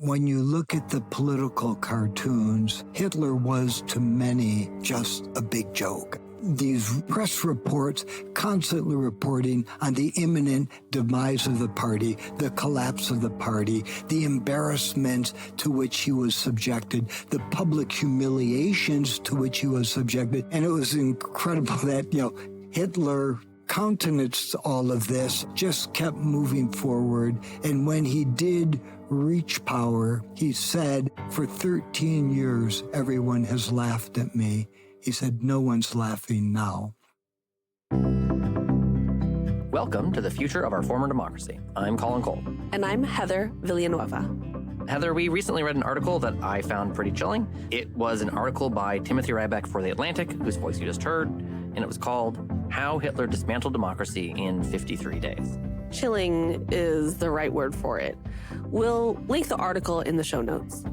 When you look at the political cartoons, Hitler was to many just a big joke. These press reports constantly reporting on the imminent demise of the party, the collapse of the party, the embarrassments to which he was subjected, the public humiliations to which he was subjected. And it was incredible that, Hitler countenanced all of this, just kept moving forward. And when he did reach power, he said, for 13 years, everyone has laughed at me. He said, no one's laughing now. Welcome to the Future of Our Former Democracy. I'm Colin. And I'm Heather Villanueva. Heather, we recently read an article that I found pretty chilling. It was an article by Timothy Rybeck for The Atlantic, whose voice you just heard, and it was called How Hitler Dismantled Democracy in 53 Days. Chilling is the right word for it. We'll link the article in the show notes.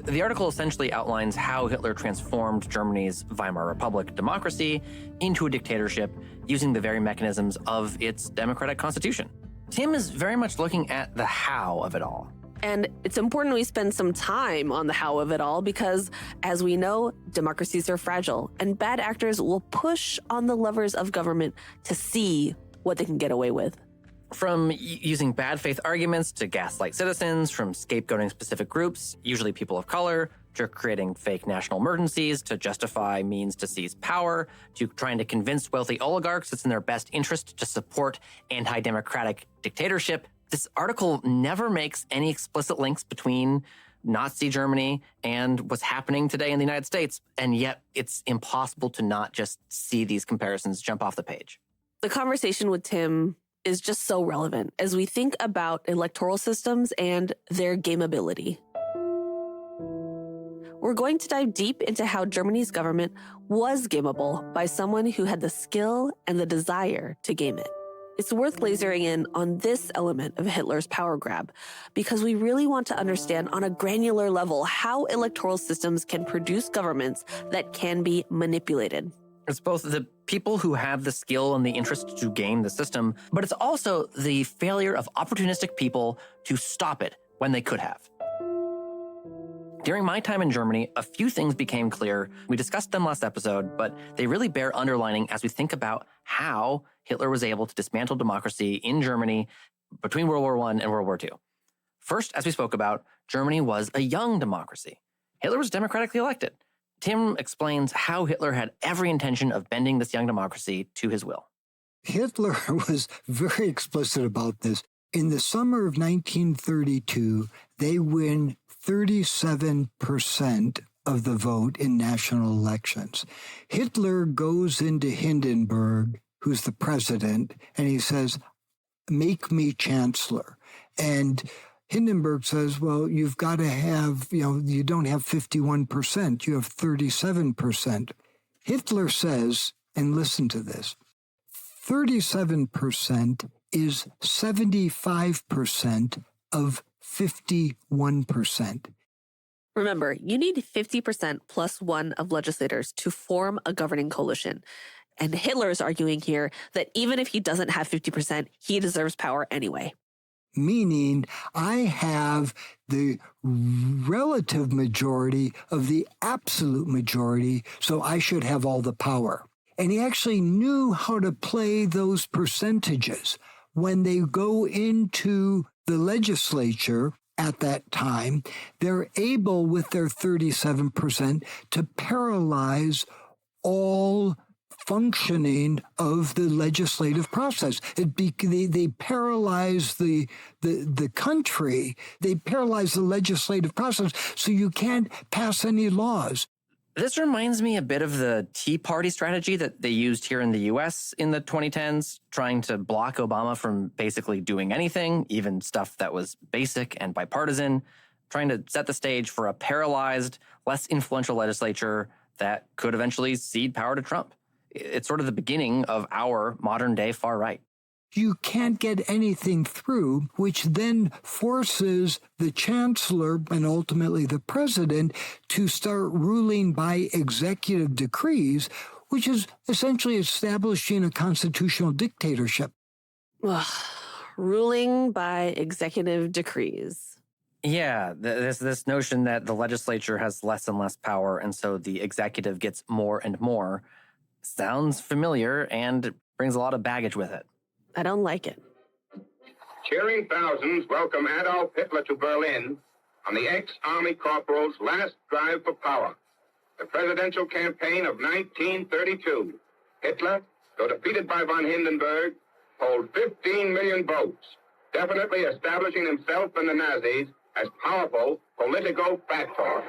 The article essentially outlines how Hitler transformed Germany's Weimar Republic democracy into a dictatorship using the very mechanisms of its democratic constitution. Tim is very much looking at the how of it all. And it's important we spend some time on the how of it all because, as we know, democracies are fragile and bad actors will push on the levers of government to see what they can get away with. From using bad faith arguments to gaslight citizens, from scapegoating specific groups, usually people of color, to creating fake national emergencies to justify means to seize power, to trying to convince wealthy oligarchs it's in their best interest to support anti-democratic dictatorship. This article never makes any explicit links between Nazi Germany and what's happening today in the United States, and yet it's impossible to not just see these comparisons jump off the page. The conversation with Tim is just so relevant as we think about electoral systems and their gameability. We're going to dive deep into how Germany's government was gameable by someone who had the skill and the desire to game it. It's worth lasering in on this element of Hitler's power grab because we really want to understand on a granular level how electoral systems can produce governments that can be manipulated. It's both the people who have the skill and the interest to game the system, but it's also the failure of opportunistic people to stop it when they could have. During my time in Germany, a few things became clear. We discussed them last episode, but they really bear underlining as we think about how Hitler was able to dismantle democracy in Germany between World War I and World War II. First, as we spoke about, Germany was a young democracy. Hitler was democratically elected. Tim explains how Hitler had every intention of bending this young democracy to his will. Hitler was very explicit about this. In the summer of 1932, they win 37% of the vote in national elections. Hitler goes into Hindenburg, who's the president, and he says, make me chancellor. And Hindenburg says, well, you've got to have, you don't have 51%, you have 37%. Hitler says, and listen to this, 37% is 75% of 51%. Remember, you need 50% plus one of legislators to form a governing coalition. And Hitler is arguing here that even if he doesn't have 50%, he deserves power anyway. Meaning I have the relative majority of the absolute majority, so I should have all the power. And he actually knew how to play those percentages. When they go into the legislature at that time, they're able, with their 37%, to paralyze all functioning of the legislative process. They paralyze the country. They paralyze the legislative process, so you can't pass any laws. This reminds me a bit of the Tea Party strategy that they used here in the U.S. in the 2010s, trying to block Obama from basically doing anything, even stuff that was basic and bipartisan, trying to set the stage for a paralyzed, less influential legislature that could eventually cede power to Trump. It's sort of the beginning of our modern-day far right. You can't get anything through, which then forces the chancellor and ultimately the president to start ruling by executive decrees, which is essentially establishing a constitutional dictatorship. Ruling by executive decrees. Yeah, this notion that the legislature has less and less power, and so the executive gets more and more, sounds familiar and brings a lot of baggage with it. I don't like it. Cheering thousands welcome Adolf Hitler to Berlin on the ex-army corporal's last drive for power, the presidential campaign of 1932. Hitler, though defeated by von Hindenburg, polled 15 million votes, definitely establishing himself and the Nazis as powerful political factors.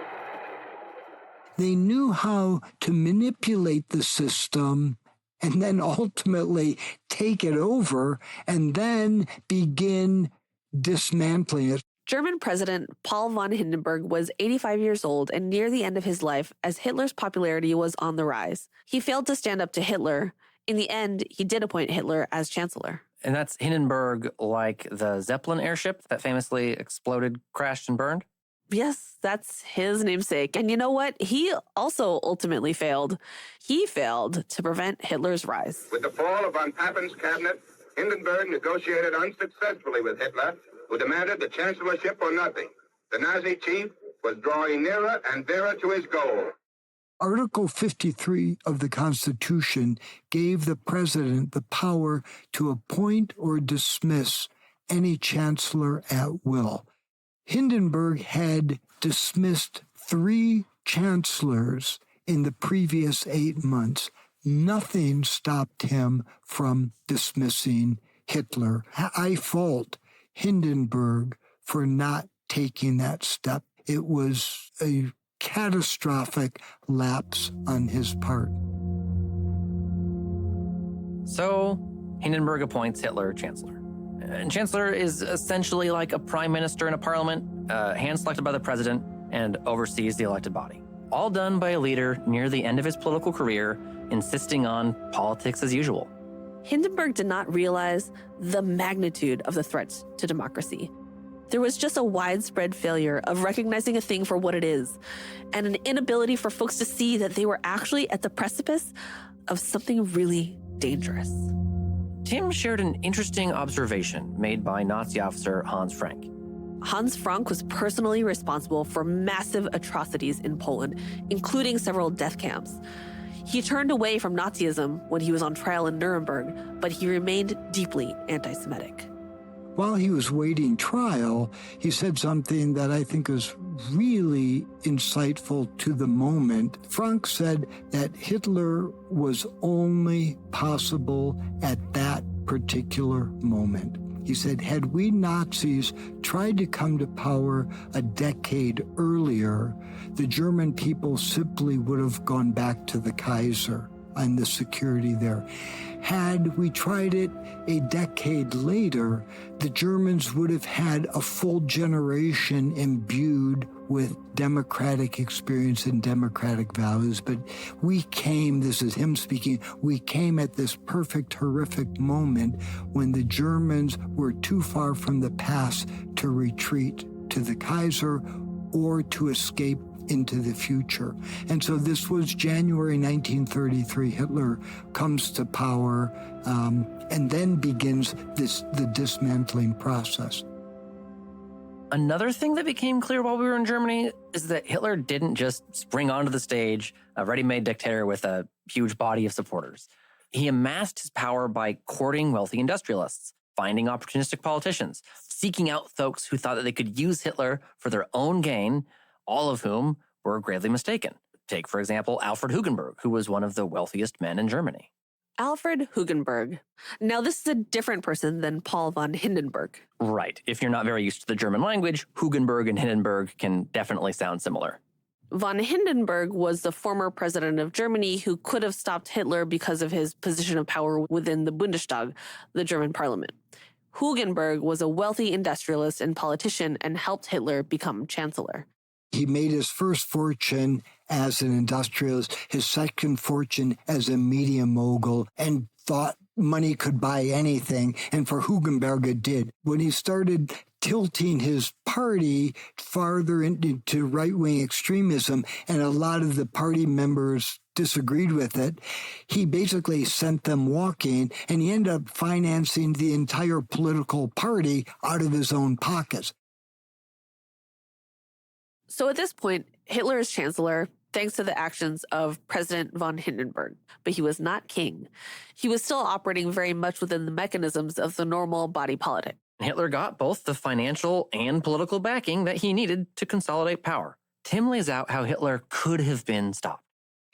They knew how to manipulate the system and then ultimately take it over and then begin dismantling it. German President Paul von Hindenburg was 85 years old and near the end of his life as Hitler's popularity was on the rise. He failed to stand up to Hitler. In the end, he did appoint Hitler as chancellor. And that's Hindenburg, like the Zeppelin airship that famously exploded, crashed, and burned? Yes, that's his namesake. And you know what? He also ultimately failed. He failed to prevent Hitler's rise. With the fall of von Pappen's cabinet, Hindenburg negotiated unsuccessfully with Hitler, who demanded the chancellorship for nothing. The Nazi chief was drawing nearer and nearer to his goal. Article 53 of the Constitution gave the president the power to appoint or dismiss any chancellor at will. Hindenburg had dismissed 3 chancellors in the previous 8 months. Nothing stopped him from dismissing Hitler. I fault Hindenburg for not taking that step. It was a catastrophic lapse on his part. So, Hindenburg appoints Hitler chancellor. And chancellor is essentially like a prime minister in a parliament, hand-selected by the president, and oversees the elected body. All done by a leader near the end of his political career, insisting on politics as usual. Hindenburg did not realize the magnitude of the threats to democracy. There was just a widespread failure of recognizing a thing for what it is, and an inability for folks to see that they were actually at the precipice of something really dangerous. Tim shared an interesting observation made by Nazi officer Hans Frank. Hans Frank was personally responsible for massive atrocities in Poland, including several death camps. He turned away from Nazism when he was on trial in Nuremberg, but he remained deeply anti-Semitic. While he was waiting trial, he said something that I think is really insightful to the moment. Frank said that Hitler was only possible at that particular moment. He said, had we Nazis tried to come to power a decade earlier, the German people simply would have gone back to the Kaiser and the security there. Had we tried it a decade later, the Germans would have had a full generation imbued with democratic experience and democratic values. But we came, this is him speaking, we came at this perfect, horrific moment when the Germans were too far from the past to retreat to the Kaiser or to escape into the future. And so this was January 1933. Hitler comes to power and then begins the dismantling process. Another thing that became clear while we were in Germany is that Hitler didn't just spring onto the stage, a ready-made dictator with a huge body of supporters. He amassed his power by courting wealthy industrialists, finding opportunistic politicians, seeking out folks who thought that they could use Hitler for their own gain, all of whom were gravely mistaken. Take, for example, Alfred Hugenberg, who was one of the wealthiest men in Germany. Alfred Hugenberg. Now, this is a different person than Paul von Hindenburg. Right. If you're not very used to the German language, Hugenberg and Hindenburg can definitely sound similar. Von Hindenburg was the former president of Germany who could have stopped Hitler because of his position of power within the Bundestag, the German parliament. Hugenberg was a wealthy industrialist and politician and helped Hitler become chancellor. He made his first fortune as an industrialist, his second fortune as a media mogul, and thought money could buy anything. And for Hugenberg, it did. When he started tilting his party farther into right-wing extremism, and a lot of the party members disagreed with it, he basically sent them walking, and he ended up financing the entire political party out of his own pockets. So at this point, Hitler is chancellor thanks to the actions of President von Hindenburg, but he was not king. He was still operating very much within the mechanisms of the normal body politic. Hitler got both the financial and political backing that he needed to consolidate power. Tim lays out how Hitler could have been stopped.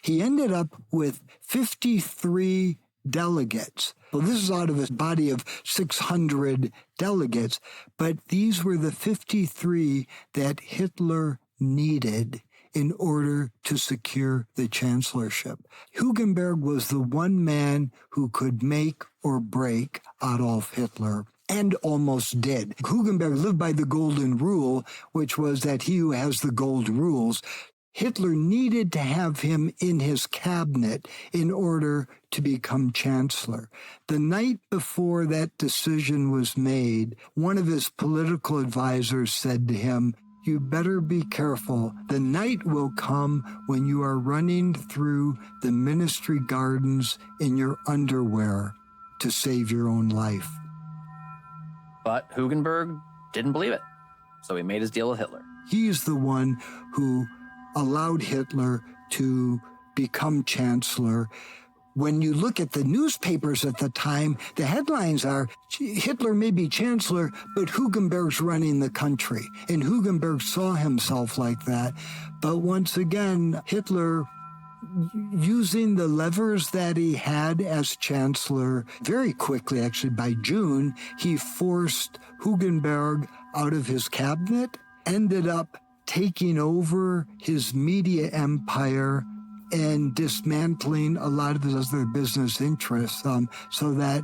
He ended up with 53 delegates. Well, this is out of a body of 600 delegates, but these were the 53 that Hitler needed in order to secure the chancellorship. Hugenberg was the one man who could make or break Adolf Hitler, and almost did. Hugenberg lived by the golden rule, which was that he who has the gold rules. Hitler needed to have him in his cabinet in order to become chancellor. The night before that decision was made, one of his political advisors said to him, "You better be careful. The night will come when you are running through the ministry gardens in your underwear to save your own life." But Hugenberg didn't believe it, so he made his deal with Hitler. He's the one who allowed Hitler to become chancellor. When you look at the newspapers at the time, the headlines are, Hitler may be chancellor, but Hugenberg's running the country. And Hugenberg saw himself like that. But once again, Hitler, using the levers that he had as chancellor, very quickly, actually by June, he forced Hugenberg out of his cabinet, ended up taking over his media empire and dismantling a lot of his other business interests, so that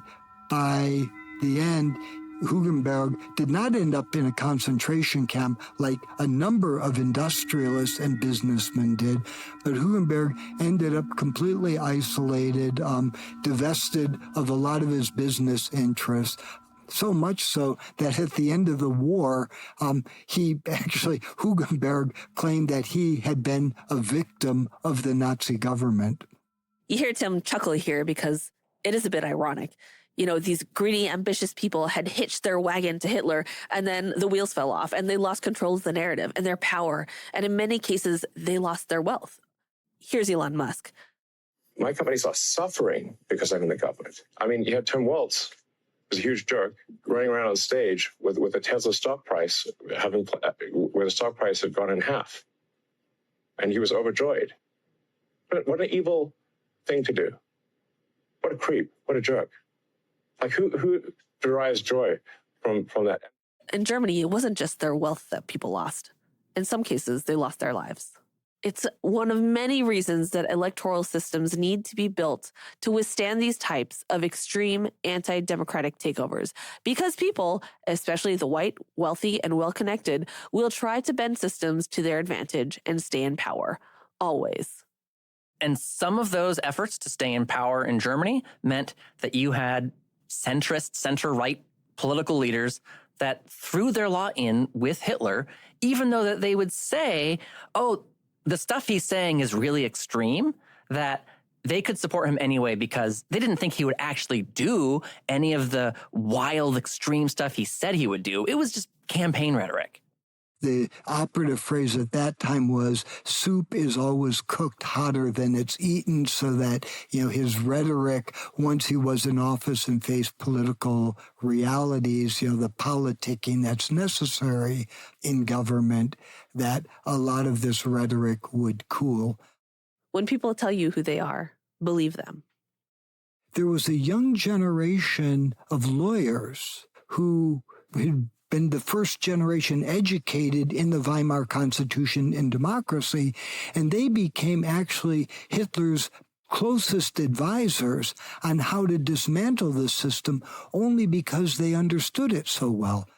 by the end, Hugenberg did not end up in a concentration camp like a number of industrialists and businessmen did, but Hugenberg ended up completely isolated, divested of a lot of his business interests. So much so that at the end of the war, Hugenberg claimed that he had been a victim of the Nazi government. You hear Tim chuckle here because it is a bit ironic. You know, these greedy, ambitious people had hitched their wagon to Hitler, and then the wheels fell off, and they lost control of the narrative and their power. And in many cases, they lost their wealth. Here's Elon Musk. My companies are suffering because I'm in the government. I mean, you had Tim Walz, who's a huge jerk, running around on stage with the Tesla stock price, where the stock price had gone in half. And he was overjoyed. What an evil thing to do. What a creep. What a jerk. Like, who derives joy from that? In Germany, it wasn't just their wealth that people lost. In some cases, they lost their lives. It's one of many reasons that electoral systems need to be built to withstand these types of extreme anti-democratic takeovers, because people, especially the white, wealthy, and well-connected, will try to bend systems to their advantage and stay in power, always. And some of those efforts to stay in power in Germany meant that you had centrist, center-right political leaders that threw their lot in with Hitler, even though that they would say, oh, the stuff he's saying is really extreme, that they could support him anyway because they didn't think he would actually do any of the wild, extreme stuff he said he would do. It was just campaign rhetoric. The operative phrase at that time was, soup is always cooked hotter than it's eaten, so that, his rhetoric, once he was in office and faced political realities, the politicking that's necessary in government, that a lot of this rhetoric would cool. When people tell you who they are, believe them. There was a young generation of lawyers who had been the first generation educated in the Weimar Constitution and democracy, and they became actually Hitler's closest advisors on how to dismantle the system only because they understood it so well.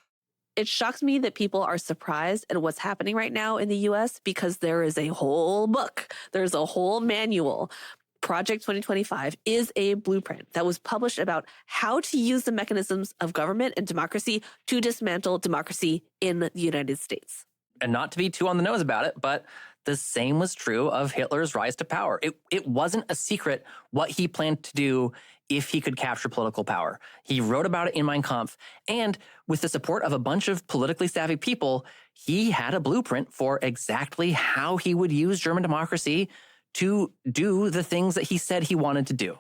It shocks me that people are surprised at what's happening right now in the U.S. because there is a whole book, there's a whole manual. Project 2025 is a blueprint that was published about how to use the mechanisms of government and democracy to dismantle democracy in the United States. And not to be too on the nose about it, but the same was true of Hitler's rise to power. It wasn't a secret what he planned to do if he could capture political power. He wrote about it in Mein Kampf, and with the support of a bunch of politically savvy people, he had a blueprint for exactly how he would use German democracy to do the things that he said he wanted to do.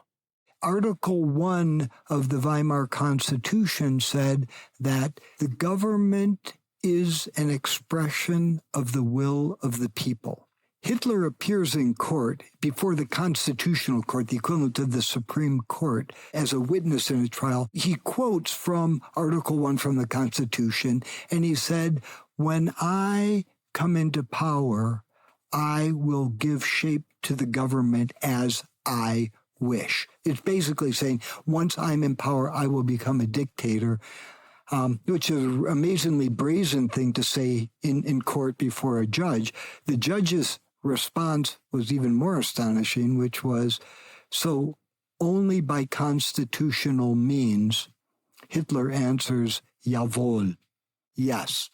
Article 1 of the Weimar Constitution said that the government is an expression of the will of the people. Hitler appears in court before the Constitutional Court, the equivalent of the Supreme Court, as a witness in a trial. He quotes from Article 1 from the Constitution, and he said, "When I come into power, I will give shape to the government as I wish." It's basically saying, once I'm in power, I will become a dictator, which is an amazingly brazen thing to say in court before a judge. The judge's response was even more astonishing, which was, so only by constitutional means. Hitler answers, jawohl, yes.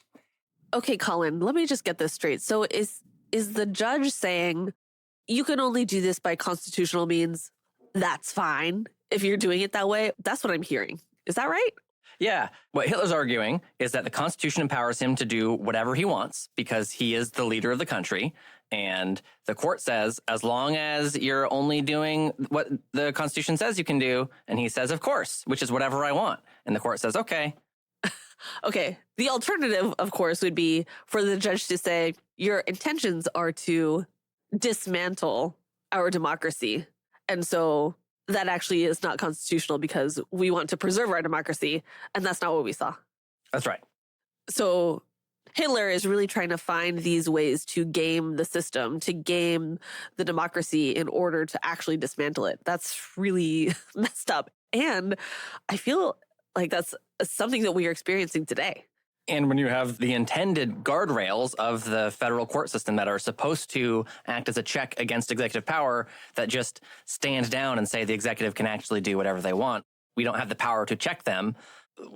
Okay, Colin, let me just get this straight. So is the judge saying you can only do this by constitutional means? That's fine if you're doing it that way. That's what I'm hearing. Is that right? Yeah. What Hitler's arguing is that the Constitution empowers him to do whatever he wants because he is the leader of the country. And the court says, as long as you're only doing what the Constitution says you can do, and he says, of course, which is whatever I want. And the court says, okay. Okay. The alternative, of course, would be for the judge to say, your intentions are to dismantle our democracy. And so that actually is not constitutional because we want to preserve our democracy. And that's not what we saw. That's right. So Hitler is really trying to find these ways to game the system, to game the democracy in order to actually dismantle it. That's really messed up. And I feel like that's something that we are experiencing today. And when you have the intended guardrails of the federal court system that are supposed to act as a check against executive power that just stand down and say the executive can actually do whatever they want, we don't have the power to check them.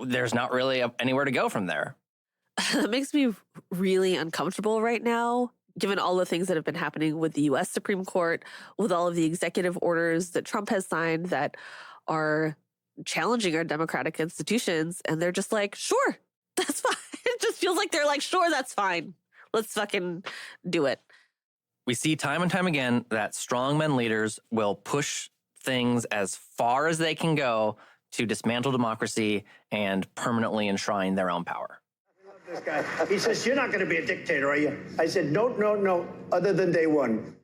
There's not really anywhere to go from there. That makes me really uncomfortable right now, given all the things that have been happening with the U.S. Supreme Court, with all of the executive orders that Trump has signed that are challenging our democratic institutions. And they're just like, sure, that's fine. It just feels like they're like, sure, that's fine. Let's fucking do it. We see time and time again that strongmen leaders will push things as far as they can go to dismantle democracy and permanently enshrine their own power. This guy, he says, you're not going to be a dictator, are you? I said, no, other than day one.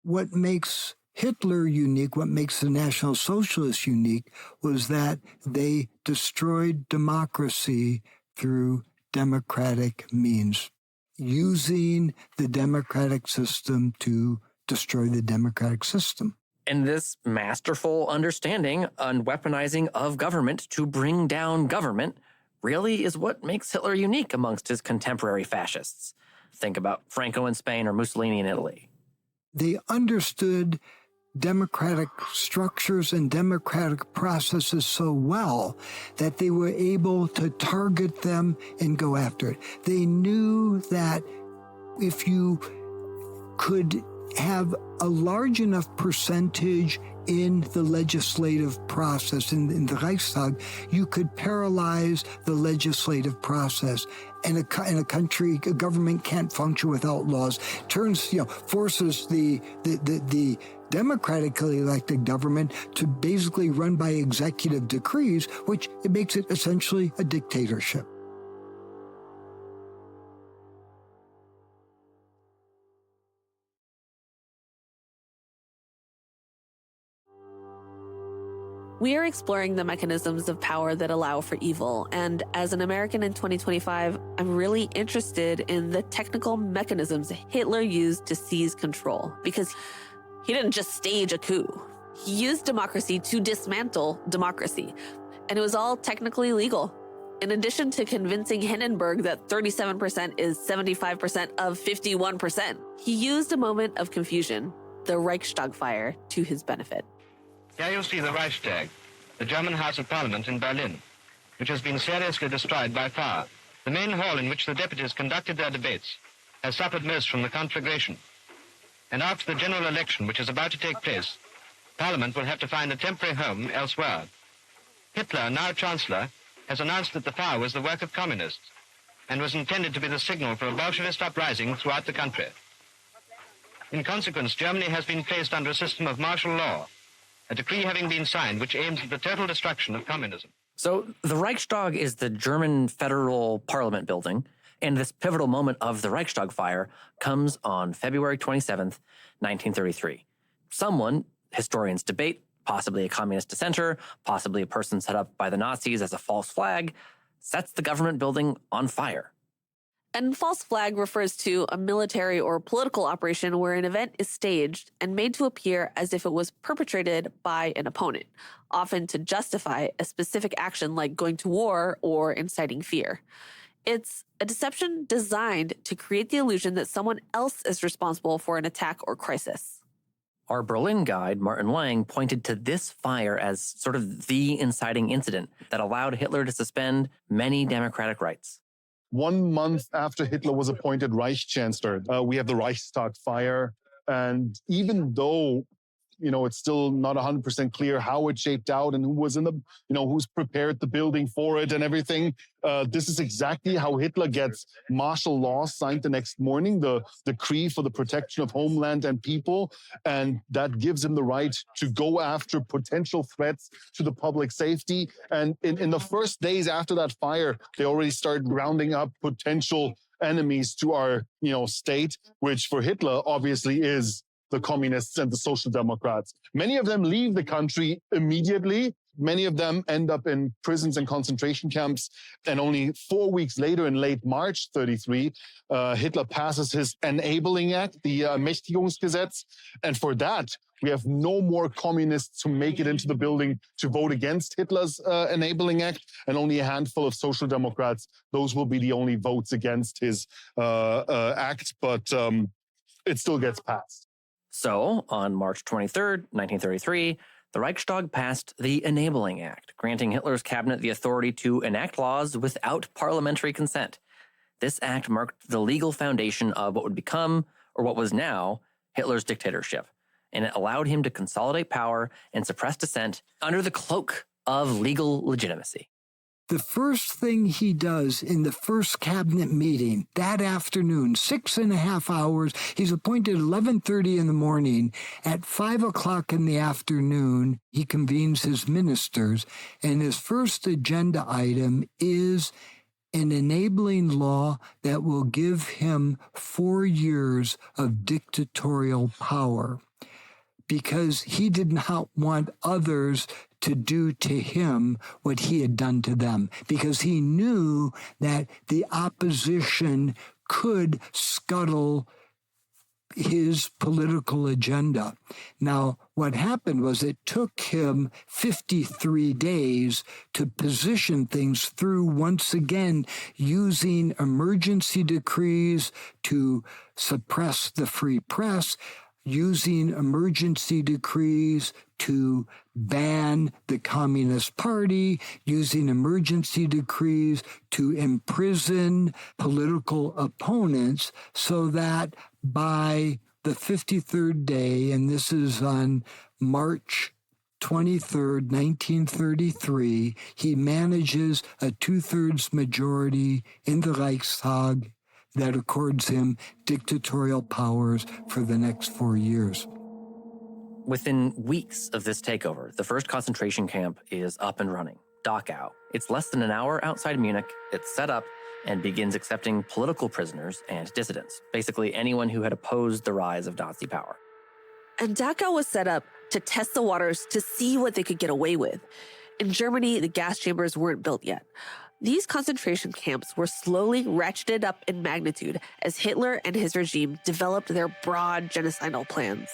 What makes Hitler unique, what makes the National Socialists unique, was that they destroyed democracy through democratic means, using the democratic system to destroy the democratic system. And this masterful understanding and weaponizing of government to bring down government really is what makes Hitler unique amongst his contemporary fascists. Think about Franco in Spain or Mussolini in Italy. They understood democratic structures and democratic processes so well that they were able to target them and go after it. They knew that if you could have a large enough percentage in the legislative process, in the Reichstag, you could paralyze the legislative process. And in a country, a government can't function without laws. Forces the democratically elected government to basically run by executive decrees, which it makes it essentially a dictatorship. We are exploring the mechanisms of power that allow for evil. And as an American in 2025, I'm really interested in the technical mechanisms Hitler used to seize control, because he didn't just stage a coup. He used democracy to dismantle democracy. And it was all technically legal. In addition to convincing Hindenburg that 37% is 75% of 51%, he used a moment of confusion, the Reichstag fire, to his benefit. Here you see the Reichstag, the German House of Parliament in Berlin, which has been seriously destroyed by fire. The main hall in which the deputies conducted their debates has suffered most from the conflagration. And after the general election, which is about to take place, Parliament will have to find a temporary home elsewhere. Hitler, now Chancellor, has announced that the fire was the work of communists and was intended to be the signal for a Bolshevist uprising throughout the country. In consequence, Germany has been placed under a system of martial law, a decree having been signed which aims at the total destruction of communism. So the Reichstag is the German federal parliament building, and this pivotal moment of the Reichstag fire comes on February 27th, 1933. Someone, historians debate, possibly a communist dissenter, possibly a person set up by the Nazis as a false flag, sets the government building on fire. And false flag refers to a military or political operation where an event is staged and made to appear as if it was perpetrated by an opponent, often to justify a specific action like going to war or inciting fear. It's a deception designed to create the illusion that someone else is responsible for an attack or crisis. Our Berlin guide, Martin Lang, pointed to this fire as sort of the inciting incident that allowed Hitler to suspend many democratic rights. 1 month after Hitler was appointed Reich Chancellor, we have the Reichstag fire. And even though, it's still not 100% clear how it shaped out and who was in the, who's prepared the building for it and everything, this is exactly how Hitler gets martial law signed the next morning, the decree for the protection of homeland and people. And that gives him the right to go after potential threats to the public safety. And in the first days after that fire, they already started rounding up potential enemies to our, state, which for Hitler obviously is the communists and the social democrats. Many of them leave the country immediately. Many of them end up in prisons and concentration camps. And only 4 weeks later, in late March 33, Hitler passes his Enabling Act, the Ermächtigungsgesetz. And for that, we have no more communists who make it into the building to vote against Hitler's Enabling Act, and only a handful of social democrats. Those will be the only votes against his act, but it still gets passed. So, on March 23rd, 1933, the Reichstag passed the Enabling Act, granting Hitler's cabinet the authority to enact laws without parliamentary consent. This act marked the legal foundation of what would become, or what was now, Hitler's dictatorship, and it allowed him to consolidate power and suppress dissent under the cloak of legal legitimacy. The first thing he does in the first cabinet meeting that afternoon, 6.5 hours, he's appointed 11:30 in the morning. At 5 o'clock in the afternoon, he convenes his ministers, and his first agenda item is an enabling law that will give him 4 years of dictatorial power, because he did not want others to do to him what he had done to them, because he knew that the opposition could scuttle his political agenda. Now, what happened was it took him 53 days to position things through, once again, using emergency decrees to suppress the free press, using emergency decrees to ban the Communist Party, using emergency decrees to imprison political opponents, so that by the 53rd day, and this is on March 23rd, 1933, he manages a 2/3 majority in the Reichstag that accords him dictatorial powers for the next 4 years. Within weeks of this takeover, the first concentration camp is up and running, Dachau. It's less than an hour outside Munich, it's set up, and begins accepting political prisoners and dissidents, basically anyone who had opposed the rise of Nazi power. And Dachau was set up to test the waters to see what they could get away with. In Germany, the gas chambers weren't built yet. These concentration camps were slowly ratcheted up in magnitude as Hitler and his regime developed their broad genocidal plans.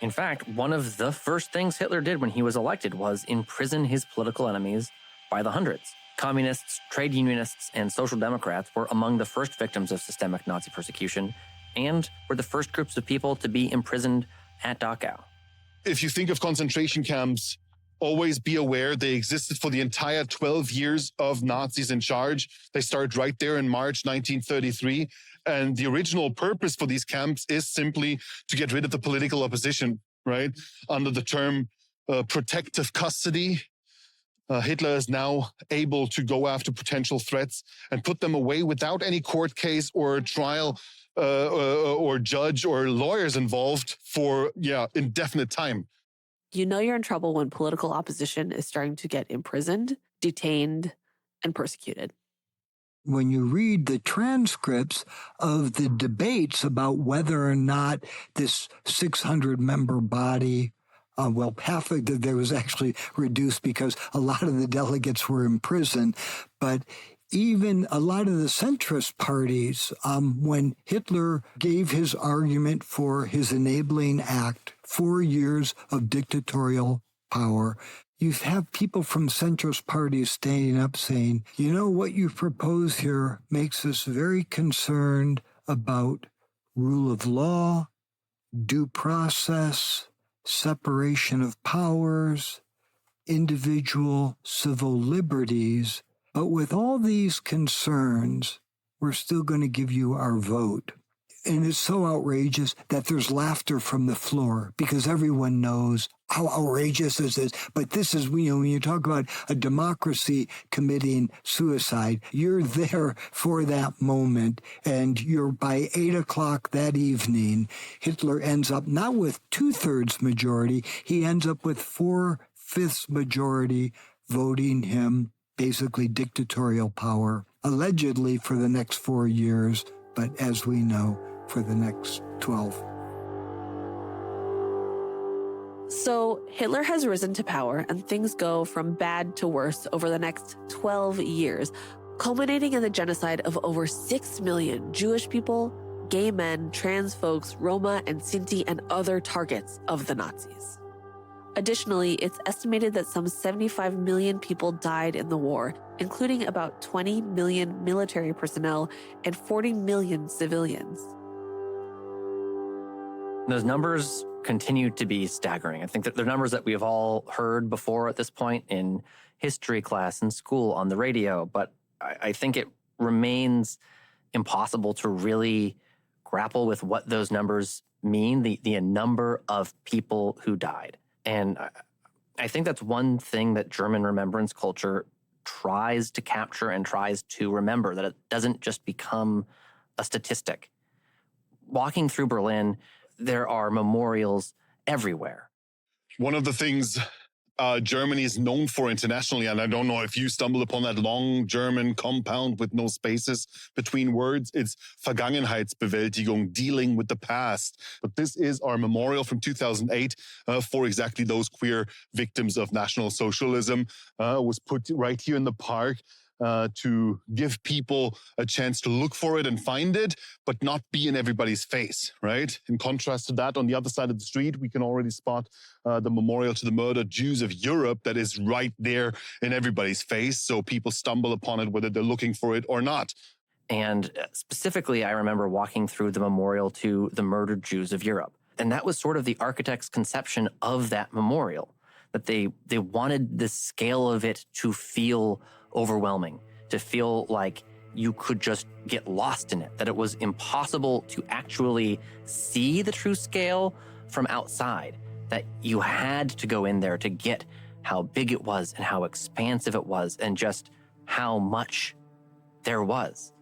In fact, one of the first things Hitler did when he was elected was imprison his political enemies by the hundreds. Communists, trade unionists, and social democrats were among the first victims of systemic Nazi persecution and were the first groups of people to be imprisoned at Dachau. If you think of concentration camps, always be aware they existed for the entire 12 years of Nazis in charge. They start right there in March 1933. And the original purpose for these camps is simply to get rid of the political opposition. right? Under the term protective custody, Hitler is now able to go after potential threats and put them away without any court case or trial or judge or lawyers involved for, indefinite time. You know you're in trouble when political opposition is starting to get imprisoned, detained, and persecuted. When you read the transcripts of the debates about whether or not this 600-member body, half of there was actually reduced because a lot of the delegates were in prison, but even a lot of the centrist parties, when Hitler gave his argument for his enabling act, 4 years of dictatorial power, you have people from centrist parties standing up saying, you know, what you propose here makes us very concerned about rule of law, due process, separation of powers, individual civil liberties. But with all these concerns, we're still going to give you our vote. And it's so outrageous that there's laughter from the floor because everyone knows how outrageous this is. But this is, when you talk about a democracy committing suicide, you're there for that moment. And you're by 8 o'clock that evening, Hitler ends up not with 2/3 majority, he ends up with 4/5 majority voting him basically dictatorial power, allegedly for the next 4 years, but as we know, for the next 12. So Hitler has risen to power and things go from bad to worse over the next 12 years, culminating in the genocide of over 6 million Jewish people, gay men, trans folks, Roma and Sinti, and other targets of the Nazis. Additionally, it's estimated that some 75 million people died in the war, including about 20 million military personnel and 40 million civilians. Those numbers continue to be staggering. I think that they're numbers that we have all heard before at this point in history class in school, on the radio, but I think it remains impossible to really grapple with what those numbers mean, the number of people who died. And I think that's one thing that German remembrance culture tries to capture and tries to remember, that it doesn't just become a statistic. Walking through Berlin, there are memorials everywhere. One of the things Germany is known for internationally, and I don't know if you stumbled upon that long German compound with no spaces between words, it's Vergangenheitsbewältigung, dealing with the past. But this is our memorial from 2008 for exactly those queer victims of National Socialism. Was put right here in the park to give people a chance to look for it and find it, but not be in everybody's face, right? In contrast to that, on the other side of the street, we can already spot the memorial to the murdered Jews of Europe that is right there in everybody's face. So people stumble upon it, whether they're looking for it or not. And specifically, I remember walking through the memorial to the murdered Jews of Europe. And that was sort of the architect's conception of that memorial, that they wanted the scale of it to feel overwhelming, to feel like you could just get lost in it, that it was impossible to actually see the true scale from outside, that you had to go in there to get how big it was and how expansive it was and just how much there was.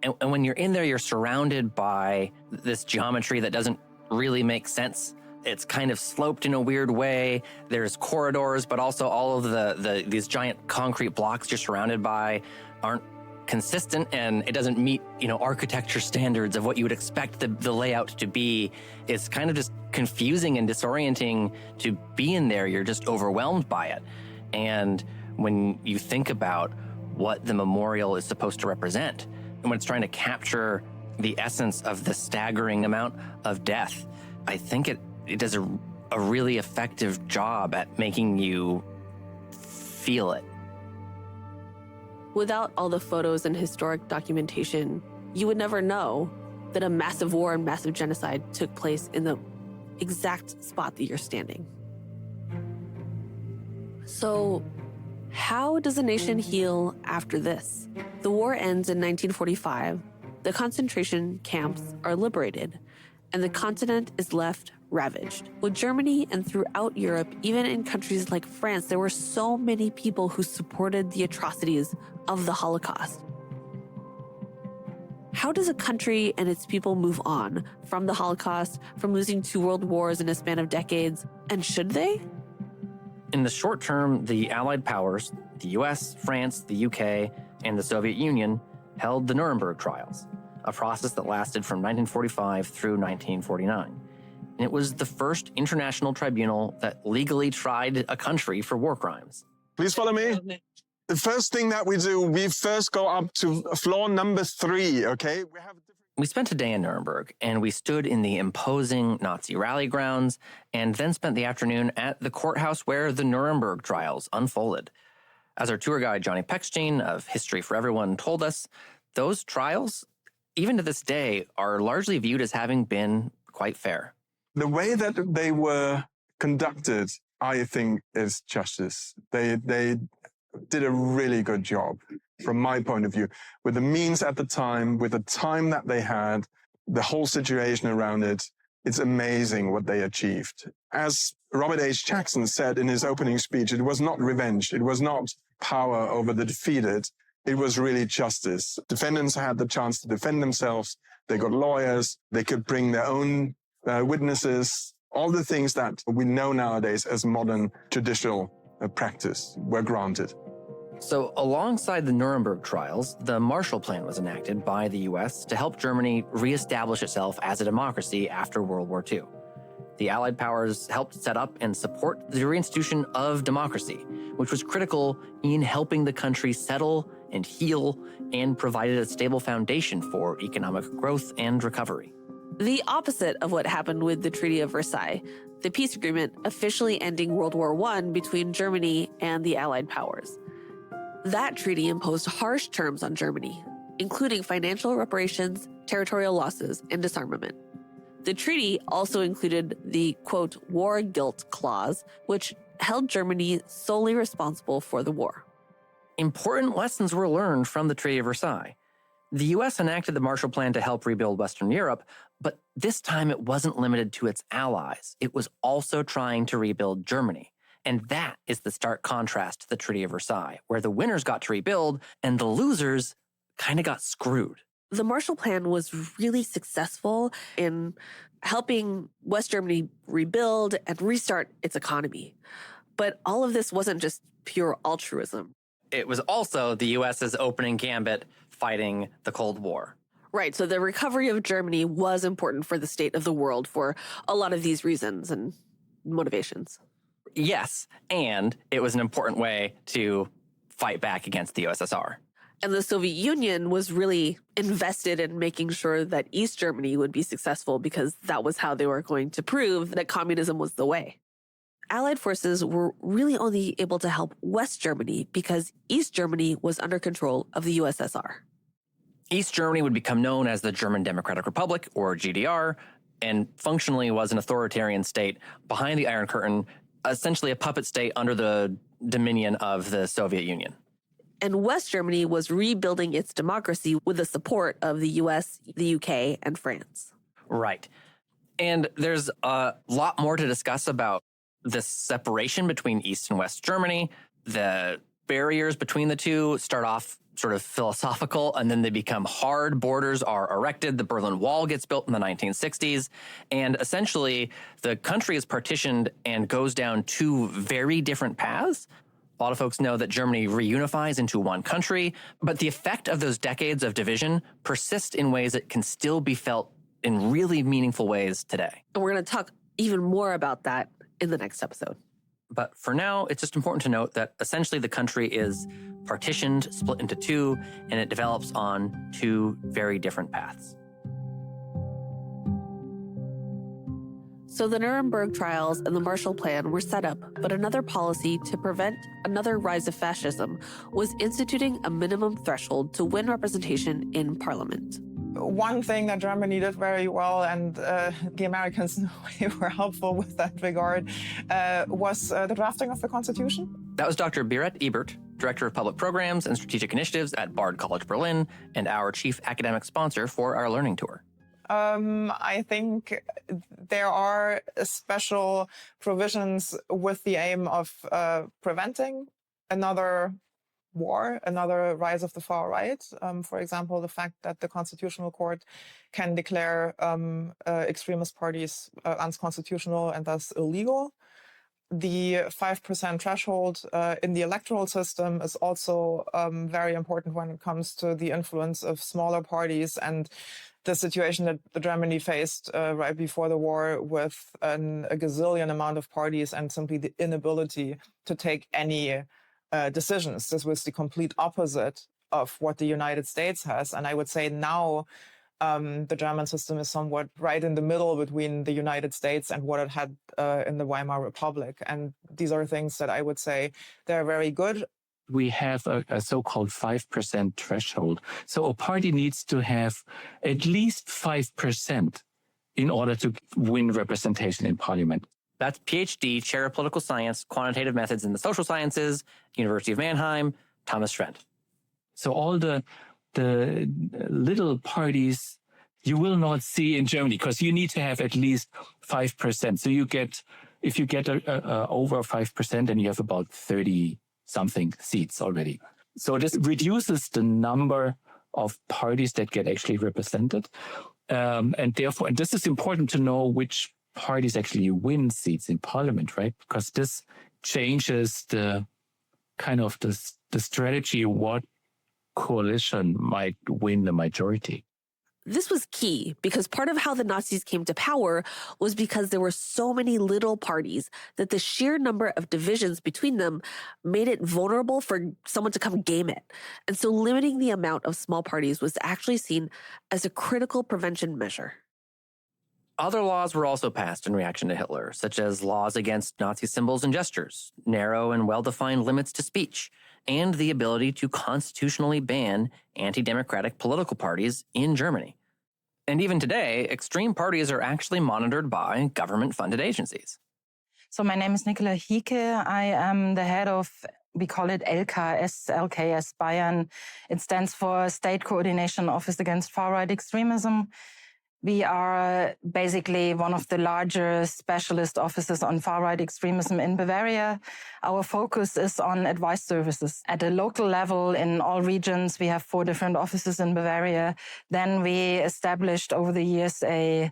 And when you're in there, you're surrounded by this geometry that doesn't really make sense. It's kind of sloped in a weird way. There's corridors, but also all of these giant concrete blocks you're surrounded by aren't consistent, and it doesn't meet, architecture standards of what you would expect the layout to be. It's kind of just confusing and disorienting to be in there. You're just overwhelmed by it. And when you think about what the memorial is supposed to represent, and when it's trying to capture the essence of the staggering amount of death, I think it does a really effective job at making you feel it. Without all the photos and historic documentation, you would never know that a massive war and massive genocide took place in the exact spot that you're standing. So, how does a nation heal after this? The war ends in 1945, the concentration camps are liberated, and the continent is left ravaged. With Germany and throughout Europe, even in countries like France, there were so many people who supported the atrocities of the Holocaust. How does a country and its people move on from the Holocaust, from losing 2 world wars in a span of decades? And should they? In the short term, the Allied powers, the US, France, the UK, and the Soviet Union, held the Nuremberg trials, a process that lasted from 1945 through 1949. And it was the first international tribunal that legally tried a country for war crimes. Please follow me. The first thing that we do, we first go up to floor number 3, okay? We spent a day in Nuremberg, and we stood in the imposing Nazi rally grounds, and then spent the afternoon at the courthouse where the Nuremberg trials unfolded. As our tour guide, Johnny Pechstein of History for Everyone, told us, those trials, even to this day, are largely viewed as having been quite fair. The way that they were conducted, I think, is justice. They did a really good job, from my point of view, with the means at the time, with the time that they had, the whole situation around it. It's amazing what they achieved. As Robert H. Jackson said in his opening speech, it was not revenge. It was not power over the defeated. It was really justice. Defendants had the chance to defend themselves. They got lawyers. They could bring their own witnesses. All the things that we know nowadays as modern judicial practice were granted. So alongside the Nuremberg trials, the Marshall Plan was enacted by the US to help Germany reestablish itself as a democracy after World War II. The Allied powers helped set up and support the reinstitution of democracy, which was critical in helping the country settle and heal and provided a stable foundation for economic growth and recovery. The opposite of what happened with the Treaty of Versailles, the peace agreement officially ending World War I between Germany and the Allied powers. That treaty imposed harsh terms on Germany, including financial reparations, territorial losses, and disarmament. The treaty also included the, quote, war guilt clause, which held Germany solely responsible for the war. Important lessons were learned from the Treaty of Versailles. The US enacted the Marshall Plan to help rebuild Western Europe, but this time it wasn't limited to its allies. It was also trying to rebuild Germany. And that is the stark contrast to the Treaty of Versailles, where the winners got to rebuild and the losers kind of got screwed. The Marshall Plan was really successful in helping West Germany rebuild and restart its economy. But all of this wasn't just pure altruism. It was also the US's opening gambit fighting the Cold War. Right, so the recovery of Germany was important for the state of the world for a lot of these reasons and motivations. Yes, and it was an important way to fight back against the USSR. And the Soviet Union was really invested in making sure that East Germany would be successful because that was how they were going to prove that communism was the way. Allied forces were really only able to help West Germany because East Germany was under control of the USSR. East Germany would become known as the German Democratic Republic, or GDR, and functionally was an authoritarian state behind the Iron Curtain, essentially a puppet state under the dominion of the Soviet Union. And West Germany was rebuilding its democracy with the support of the US, the UK, and France. Right. And there's a lot more to discuss about this separation between East and West Germany. The barriers between the two start off sort of philosophical, and then they become hard. Borders are erected. The Berlin Wall gets built in the 1960s. And essentially, the country is partitioned and goes down 2 very different paths. A lot of folks know that Germany reunifies into one country, but the effect of those decades of division persists in ways that can still be felt in really meaningful ways today. And we're going to talk even more about that in the next episode. But for now, it's just important to note that essentially the country is partitioned, split into 2, and it develops on 2 very different paths. So the Nuremberg trials and the Marshall Plan were set up, but another policy to prevent another rise of fascism was instituting a minimum threshold to win representation in parliament. One thing that Germany did very well, and the Americans in a way were helpful with that regard, was the drafting of the Constitution. That was Dr. Birette Ebert, Director of Public Programs and Strategic Initiatives at Bard College Berlin, and our chief academic sponsor for our learning tour. I think there are special provisions with the aim of preventing another war, another rise of the far right. For example, the fact that the Constitutional Court can declare extremist parties unconstitutional and thus illegal. The 5% threshold in the electoral system is also very important when it comes to the influence of smaller parties and the situation that Germany faced right before the war with a gazillion amount of parties and simply the inability to take any decisions. This was the complete opposite of what the United States has. And I would say now the German system is somewhat right in the middle between the United States and what it had in the Weimar Republic. And these are things that I would say they're very good. We have a so-called 5% threshold. So a party needs to have at least 5% in order to win representation in parliament. That's PhD, Chair of Political Science, Quantitative Methods in the Social Sciences, University of Mannheim, Thomas Schrendt. So all the little parties you will not see in Germany because you need to have at least 5%. So if you get over 5%, then you have about 30-something seats already. So this reduces the number of parties that get actually represented. And therefore, and this is important to know which parties actually win seats in parliament, right? Because this changes the kind of the strategy, what coalition might win the majority. This was key because part of how the Nazis came to power was because there were so many little parties that the sheer number of divisions between them made it vulnerable for someone to come game it. And so limiting the amount of small parties was actually seen as a critical prevention measure. Other laws were also passed in reaction to Hitler, such as laws against Nazi symbols and gestures, narrow and well-defined limits to speech, and the ability to constitutionally ban anti-democratic political parties in Germany. And even today, extreme parties are actually monitored by government-funded agencies. So my name is Nicola Hieke. I am the head of, we call it LKS Bayern. It stands for State Coordination Office Against Far-Right Extremism. We are basically one of the larger specialist offices on far-right extremism in Bavaria. Our focus is on advice services. At a local level in all regions, we have 4 different offices in Bavaria. Then we established over the years a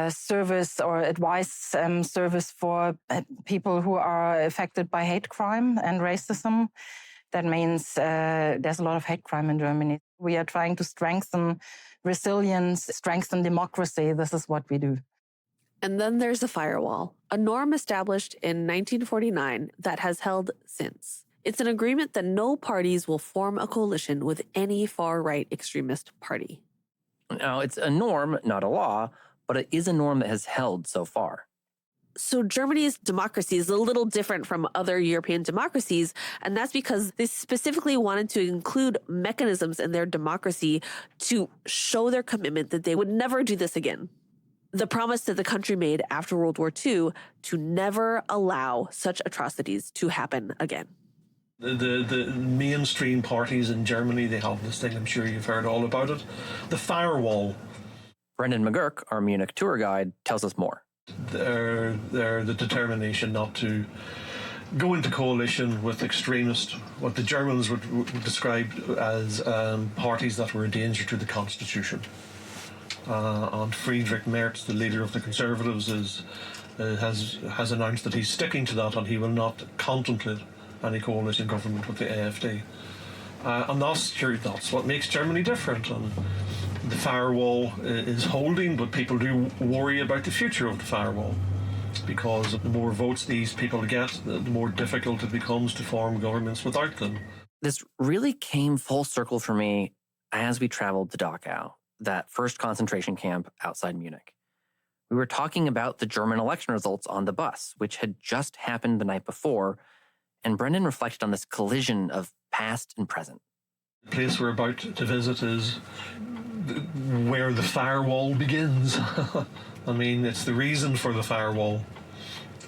service or advice service for people who are affected by hate crime and racism. That means there's a lot of hate crime in Germany. We are trying to strengthen resilience, strengthen democracy. This is what we do. And then there's the firewall, a norm established in 1949 that has held since. It's an agreement that no parties will form a coalition with any far-right extremist party. Now, it's a norm, not a law, but it is a norm that has held so far. So Germany's democracy is a little different from other European democracies, and that's because they specifically wanted to include mechanisms in their democracy to show their commitment that they would never do this again. The promise that the country made after World War II to never allow such atrocities to happen again. The mainstream parties in Germany, they have this thing, I'm sure you've heard all about it, the firewall. Brendan McGurk, our Munich tour guide, tells us more. They're the determination not to go into coalition with extremists, what the Germans would describe as parties that were a danger to the constitution. And Friedrich Merz, the leader of the Conservatives, has announced that he's sticking to that and he will not contemplate any coalition government with the AfD. And that's what makes Germany different. And the firewall is holding, but people do worry about the future of the firewall because the more votes these people get, the more difficult it becomes to form governments without them. This really came full circle for me as we traveled to Dachau, that first concentration camp outside Munich. We were talking about the German election results on the bus, which had just happened the night before, and Brendan reflected on this collision of past and present. The place we're about to visit is where the firewall begins. I mean, it's the reason for the firewall.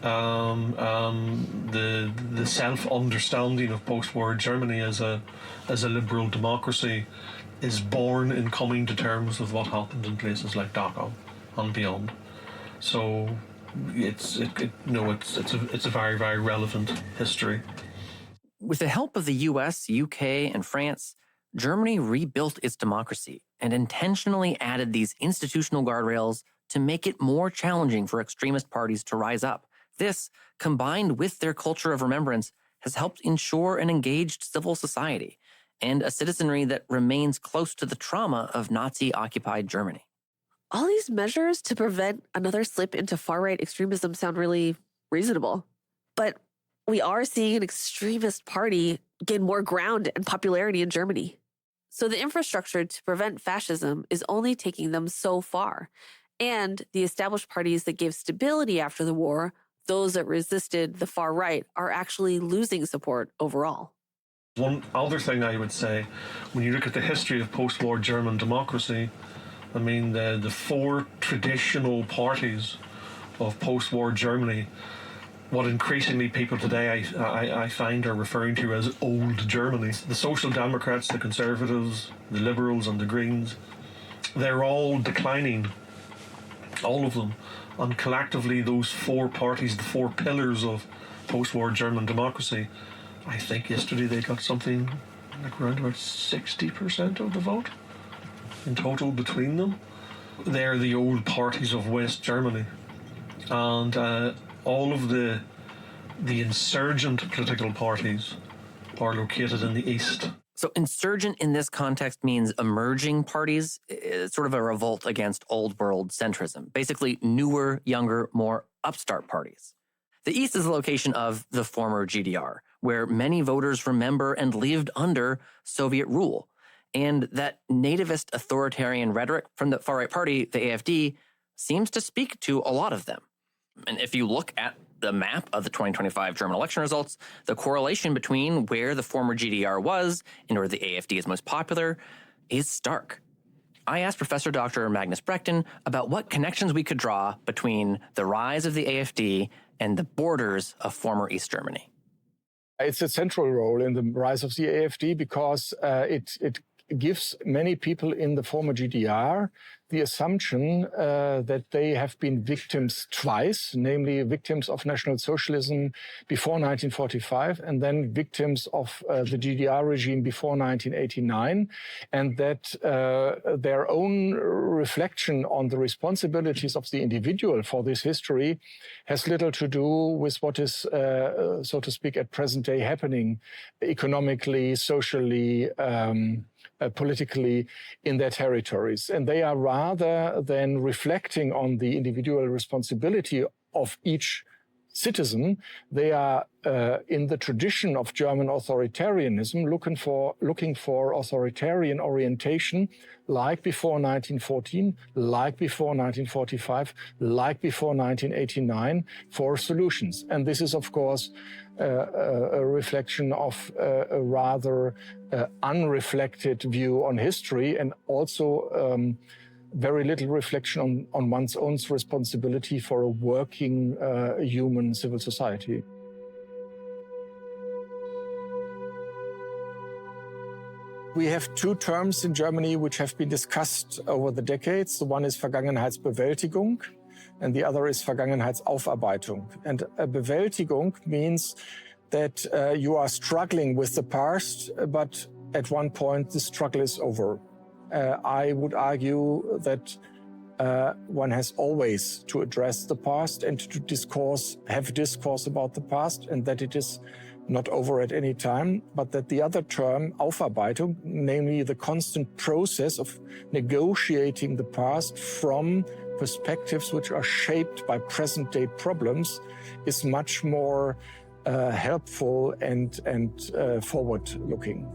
The self-understanding of post-war Germany as a liberal democracy is born in coming to terms with what happened in places like Dachau and beyond. So it's a very, very relevant history. With the help of the US, UK, and France, Germany rebuilt its democracy and intentionally added these institutional guardrails to make it more challenging for extremist parties to rise up. This, combined with their culture of remembrance, has helped ensure an engaged civil society and a citizenry that remains close to the trauma of Nazi-occupied Germany. All these measures to prevent another slip into far-right extremism sound really reasonable. But we are seeing an extremist party gain more ground and popularity in Germany. So the infrastructure to prevent fascism is only taking them so far. And the established parties that gave stability after the war, those that resisted the far right, are actually losing support overall. One other thing I would say, when you look at the history of post-war German democracy, I mean, the four traditional parties of post-war Germany, what increasingly people today I find are referring to as old Germany. The Social Democrats, the Conservatives, the Liberals and the Greens, they're all declining, all of them. And collectively, those four parties, the four pillars of post-war German democracy, I think yesterday they got something like around about 60% of the vote in total between them. They're the old parties of West Germany. And all of the insurgent political parties are located in the east. So insurgent in this context means emerging parties. It's sort of a revolt against old world centrism. Basically, newer, younger, more upstart parties. The east is the location of the former GDR, where many voters remember and lived under Soviet rule. And that nativist authoritarian rhetoric from the far-right party, the AfD, seems to speak to a lot of them. And if you look at the map of the 2025 German election results, the correlation between where the former GDR was and where the AfD is most popular is stark. I asked Professor Dr. Magnus Breckton about what connections we could draw between the rise of the AfD and the borders of former East Germany. It's a central role in the rise of the AfD because it gives many people in the former GDR the assumption that they have been victims twice, namely victims of National Socialism before 1945 and then victims of the GDR regime before 1989, and that their own reflection on the responsibilities of the individual for this history has little to do with what is, so to speak, at present day happening economically, socially, politically in their territories. And they are rather than reflecting on the individual responsibility of each citizen, they are in the tradition of German authoritarianism looking for authoritarian orientation like before 1914, like before 1945, like before 1989 for solutions. And this is, of course, a reflection of a rather unreflected view on history and also very little reflection on one's own responsibility for a working human civil society. We have two terms in Germany which have been discussed over the decades. The one is Vergangenheitsbewältigung and the other is Vergangenheitsaufarbeitung. And a Bewältigung means that you are struggling with the past, but at one point the struggle is over. I would argue that one has always to address the past and to have discourse about the past, and that it is not over at any time, but that the other term, Aufarbeitung, namely the constant process of negotiating the past from perspectives which are shaped by present-day problems, is much more helpful and forward-looking.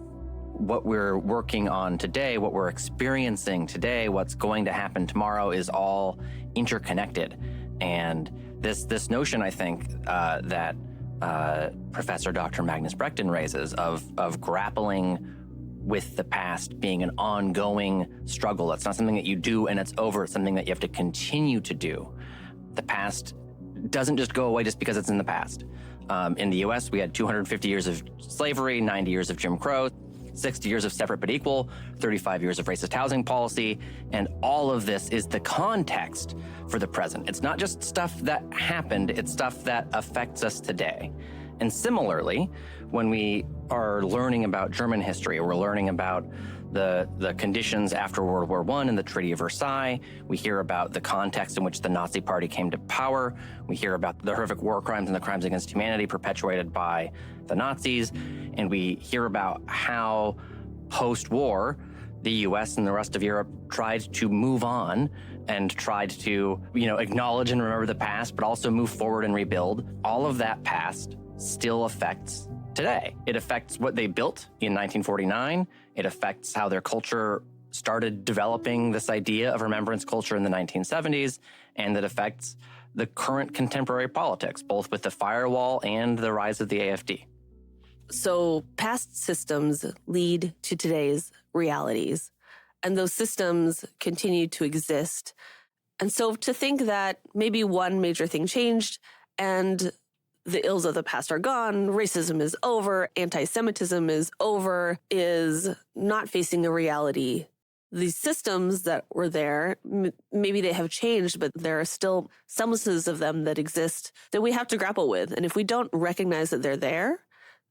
What we're working on today, what we're experiencing today, what's going to happen tomorrow is all interconnected. And this notion, I think, that Professor Dr. Magnus Breckton raises of grappling with the past being an ongoing struggle. It's not something that you do and it's over. It's something that you have to continue to do. The past doesn't just go away just because it's in the past. In the US, we had 250 years of slavery, 90 years of Jim Crow. 60 years of separate but equal, 35 years of racist housing policy, and all of this is the context for the present. It's not just stuff that happened, it's stuff that affects us today. And similarly, when we are learning about German history, or we're learning about the conditions after World War I and the Treaty of Versailles, we hear about the context in which the Nazi Party came to power, we hear about the horrific war crimes and the crimes against humanity perpetuated by the Nazis, and we hear about how post-war, the US and the rest of Europe tried to move on and tried to, acknowledge and remember the past, but also move forward and rebuild. All of that past still affects today. It affects what they built in 1949. It affects how their culture started developing this idea of remembrance culture in the 1970s, and it affects the current contemporary politics, both with the firewall and the rise of the AfD. So past systems lead to today's realities, and those systems continue to exist. And so to think that maybe one major thing changed and the ills of the past are gone, racism is over, anti-Semitism is over, is not facing a reality. These systems that were there, maybe they have changed, but there are still semblances of them that exist that we have to grapple with. And if we don't recognize that they're there,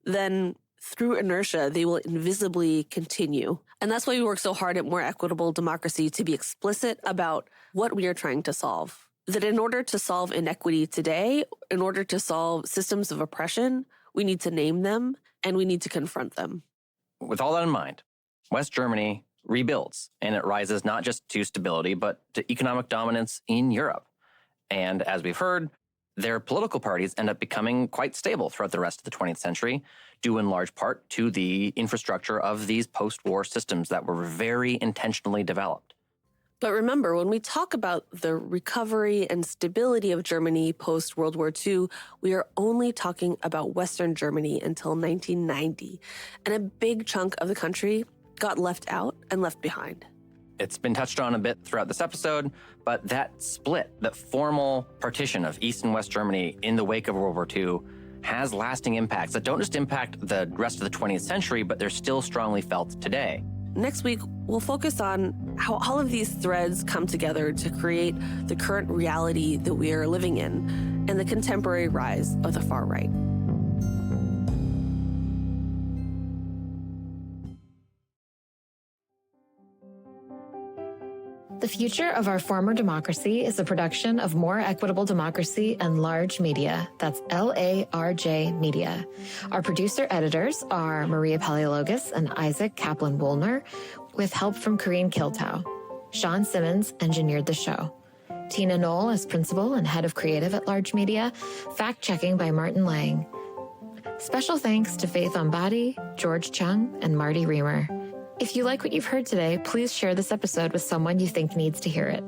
then through inertia, they will invisibly continue. And that's why we work so hard at More Equitable Democracy, to be explicit about what we are trying to solve. That in order to solve inequity today, in order to solve systems of oppression, we need to name them and we need to confront them. With all that in mind, West Germany rebuilds, and it rises not just to stability, but to economic dominance in Europe. And as we've heard, their political parties end up becoming quite stable throughout the rest of the 20th century, due in large part to the infrastructure of these post-war systems that were very intentionally developed. But remember, when we talk about the recovery and stability of Germany post-World War II, we are only talking about Western Germany until 1990. And a big chunk of the country got left out and left behind. It's been touched on a bit throughout this episode, but that split, that formal partition of East and West Germany in the wake of World War II has lasting impacts that don't just impact the rest of the 20th century, but they're still strongly felt today. Next week, we'll focus on how all of these threads come together to create the current reality that we are living in and the contemporary rise of the far right. The Future of Our Former Democracy is a production of More Equitable Democracy and Large Media. That's LARJ Media. Our producer-editors are Maria Paleologos and Isaac Kaplan-Woolner, with help from Corrine Kiltow. Sean Simmons engineered the show. Tina Knoll is principal and head of creative at Large Media. Fact-checking by Martin Lang. Special thanks to Faith Ambadi, George Chung, and Marty Reamer. If you like what you've heard today, please share this episode with someone you think needs to hear it.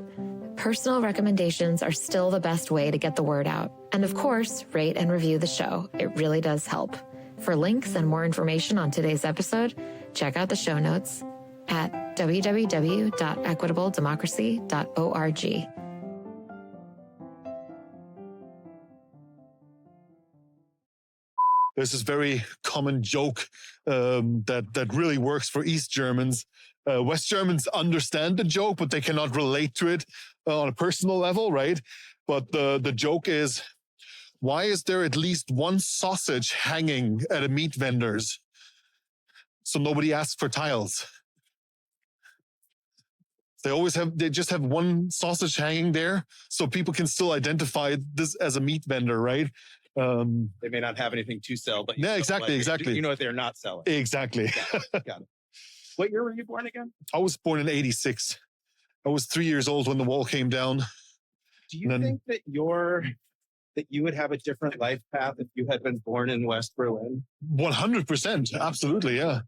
Personal recommendations are still the best way to get the word out. And of course, rate and review the show. It really does help. For links and more information on today's episode, check out the show notes at www.equitabledemocracy.org. There's this very common joke that really works for East Germans. West Germans understand the joke, but they cannot relate to it on a personal level, right? But the joke is, why is there at least one sausage hanging at a meat vendor's? So nobody asks for tiles. They just have one sausage hanging there, so people can still identify this as a meat vendor, right? They may not have anything to sell, but yeah, exactly. You know what they're not selling. Exactly. Got it. What year were you born again? I was born in '86. I was 3 years old when the wall came down. Do you think that you would have a different life path if you had been born in West Berlin? 100%. Absolutely. Yeah.